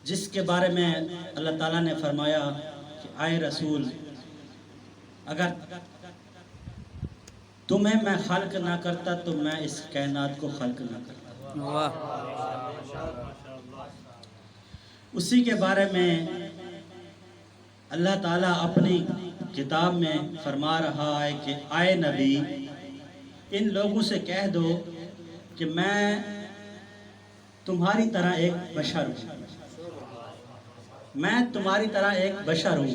جس کے بارے میں اللہ تعالیٰ نے فرمایا کہ آئے رسول، اگر تمہیں میں خلق نہ کرتا تو میں اس کائنات کو خلق نہ کرتا۔ اسی کے بارے میں اللہ تعالیٰ اپنی کتاب میں فرما رہا ہے کہ آئے نبی، ان لوگوں سے کہہ دو کہ میں تمہاری طرح ایک بشر ہوں، میں تمہاری طرح ایک بشر ہوں۔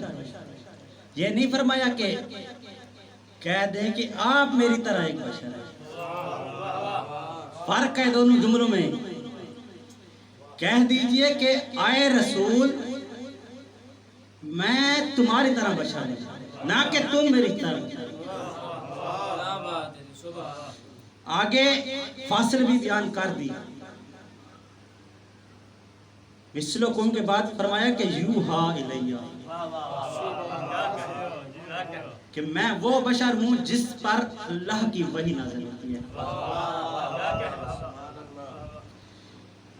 یہ نہیں فرمایا کہ کہہ دیں کہ آپ میری طرح ایک بشر ہیں، فرق ہے دونوں جملوں میں۔ کہہ دیجئے کہ آئے رسول، میں تمہاری طرح بشر ہوں، نہ کہ تم میری طرح۔ آگے فاصل بھی بیان کر دی، مثلکم کے بعد فرمایا کہ یوحا الیہ، کہ میں وہ بشر ہوں جس پر اللہ کی وحی نازل ہوتی ہے۔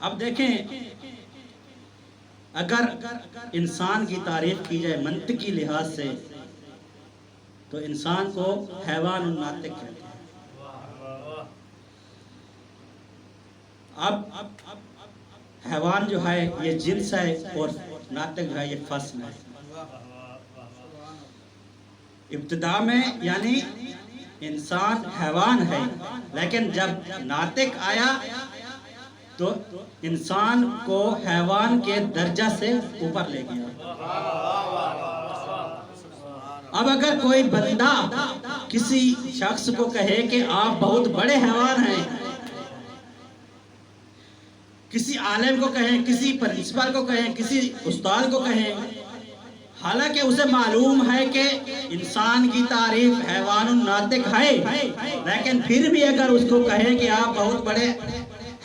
اب دیکھیں، اگر انسان کی تعریف کی جائے منطقی لحاظ سے تو انسان کو حیوان الناطق کہتے ہیں۔ اب حیوان جو ہے یہ جنس ہے اور ناطق جو ہے یہ فصل ہے۔ ابتدا میں یعنی انسان حیوان ہے، لیکن جب ناطق آیا تو انسان کو حیوان کے درجہ سے اوپر لے گیا۔ اب اگر کوئی بندہ کسی شخص کو کہے کہ آپ بہت بڑے حیوان ہیں، کسی عالم کو کہیں، کسی پرنسپل کو کہیں، کسی استاد کو کہیں، حالانکہ اسے معلوم ہے کہ انسان کی تعریف حیوان الناطق ہے، لیکن پھر بھی اگر اس کو کہے کہ آپ بہت بڑے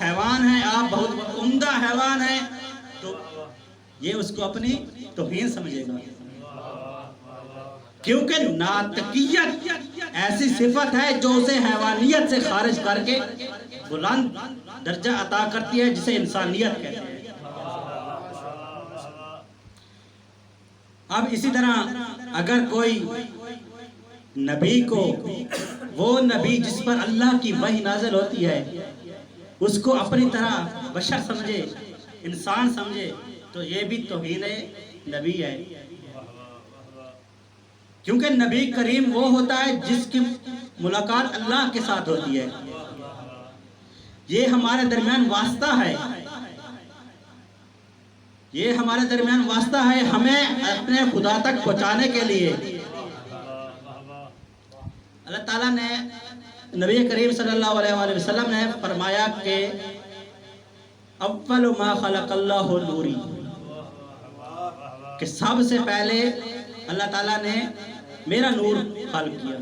حیوان ہیں، آپ بہت عمدہ حیوان ہیں، تو یہ اس کو اپنی توہین سمجھے گا، کیونکہ ناطقیت ایسی صفت ہے جو اسے حیوانیت سے خارج کر کے بلند درجہ عطا کرتی ہے، جسے انسانیت کہتے ہیں۔ اب اسی طرح اگر کوئی نبی کو، وہ نبی جس پر اللہ کی وحی نازل ہوتی ہے، اس کو اپنی طرح بشر سمجھے، انسان سمجھے، تو یہ بھی توہین نبی ہے، کیونکہ نبی کریم وہ ہوتا ہے جس کی ملاقات اللہ کے ساتھ ہوتی ہے۔ یہ ہمارے درمیان واسطہ ہے، یہ ہمارے درمیان واسطہ ہے ہمیں اپنے خدا تک پہنچانے کے لیے۔ اللہ تعالیٰ نے، نبی کریم صلی اللہ علیہ وآلہ وسلم نے فرمایا کہ اول ما خلق اللہ نوری، کہ سب سے پہلے اللہ تعالیٰ نے میرا نور خلق کیا۔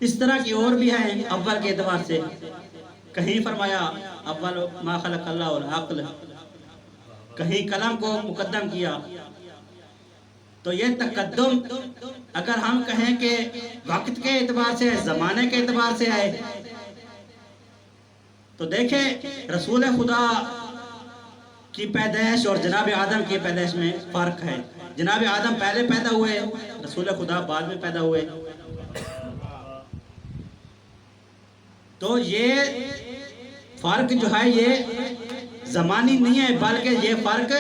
اس طرح کی اور بھی ہیں اول کے اعتبار سے، کہیں فرمایا اول ما خلق اللہ العقل، کہیں قلم کو مقدم کیا۔ تو یہ تقدم اگر ہم کہیں کہ وقت کے اعتبار سے، زمانے کے اعتبار سے ہے، تو دیکھیں رسول خدا کی پیدائش اور جناب آدم کی پیدائش میں فرق ہے۔ جناب آدم پہلے پیدا ہوئے، رسول خدا بعد میں پیدا ہوئے۔ تو یہ فرق جو ہے یہ زمانی نہیں ہے، بلکہ یہ فرق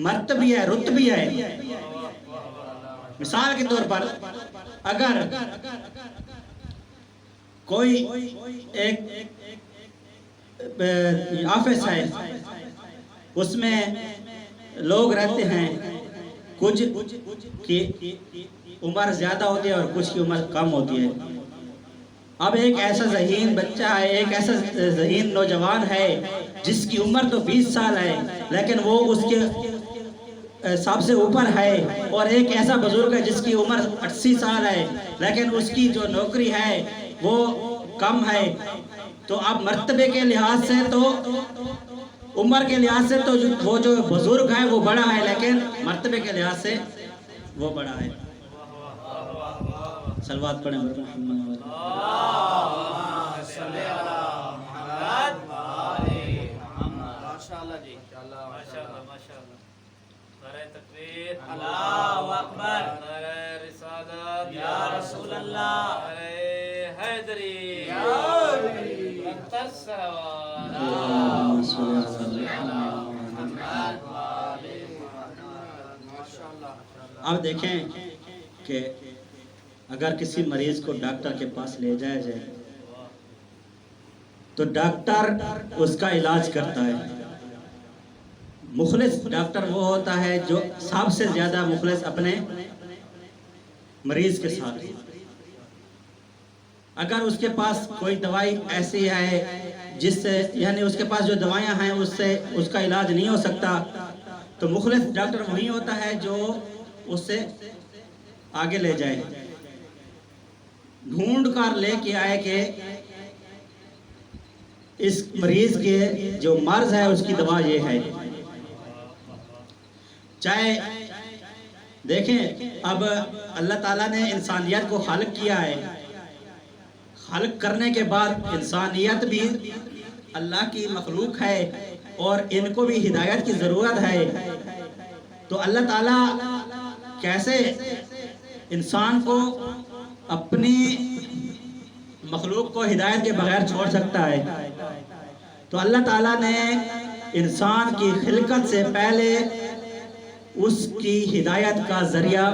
مرتبی ہے، رتبی ہے۔ مثال کے طور پر اگر کوئی ایک آفس ہے، اس میں لوگ رہتے ہیں، کچھ کی عمر زیادہ ہوتی ہے اور کچھ کی عمر کم ہوتی ہے۔ اب ایک ایسا ذہین بچہ ہے، ایک ایسا ذہین نوجوان ہے جس کی عمر تو 20 سال ہے، لیکن وہ اس کے سب سے اوپر ہے، اور ایک ایسا بزرگ ہے جس کی عمر 80 سال ہے، لیکن اس کی جو نوکری ہے وہ کم ہے۔ تو اب مرتبے کے لحاظ سے تو، عمر کے لحاظ سے تو وہ جو بزرگ ہے وہ بڑا ہے، لیکن مرتبے کے لحاظ سے وہ بڑا ہے۔ صلوات پڑھیں محمد۔ ماشاءاللہ جی ماشاءاللہ ماشاءاللہ. نعرہ تکبیر، اللہ اکبر، نعرہ رسالت یا رسول اللہ، نعرہ حیدری یا علی، اکبر صلوات. اللہم صلی علی محمد و آل محمد. ماشاءاللہ. اب دیکھیں کہ اگر کسی مریض کو ڈاکٹر کے پاس لے جایا جائے تو ڈاکٹر اس کا علاج کرتا ہے. مخلص ڈاکٹر وہ ہوتا ہے جو سب سے زیادہ مخلص اپنے مریض کے ساتھ. اگر اس کے پاس کوئی دوائی ایسی ہے جس سے یعنی اس کے پاس جو دوائیاں ہیں اس سے اس کا علاج نہیں ہو سکتا تو مخلص ڈاکٹر وہی ہوتا ہے جو اس سے آگے لے جائے، ڈھونڈ کر لے کے آئے کہ اس مریض کے جو مرض ہے اس کی دوا یہ ہے. چاہے دیکھیں اب اللہ تعالیٰ نے انسانیت کو خالق کیا ہے، خالق کرنے کے بعد انسانیت بھی اللہ کی مخلوق ہے اور ان کو بھی ہدایت کی ضرورت ہے. تو اللہ تعالیٰ کیسے انسان کو اپنی مخلوق کو ہدایت کے بغیر چھوڑ سکتا ہے؟ تو اللہ تعالیٰ نے انسان کی خلقت سے پہلے اس کی ہدایت کا ذریعہ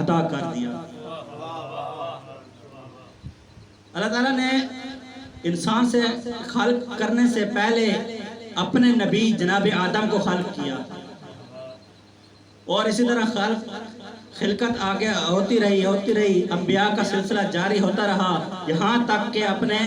عطا کر دیا. اللہ تعالیٰ نے انسان سے خلق کرنے سے پہلے اپنے نبی جناب آدم کو خلق کیا اور اسی طرح خلقت آگے ہوتی رہی انبیاء کا سلسلہ جاری ہوتا رہا یہاں تک کہ اپنے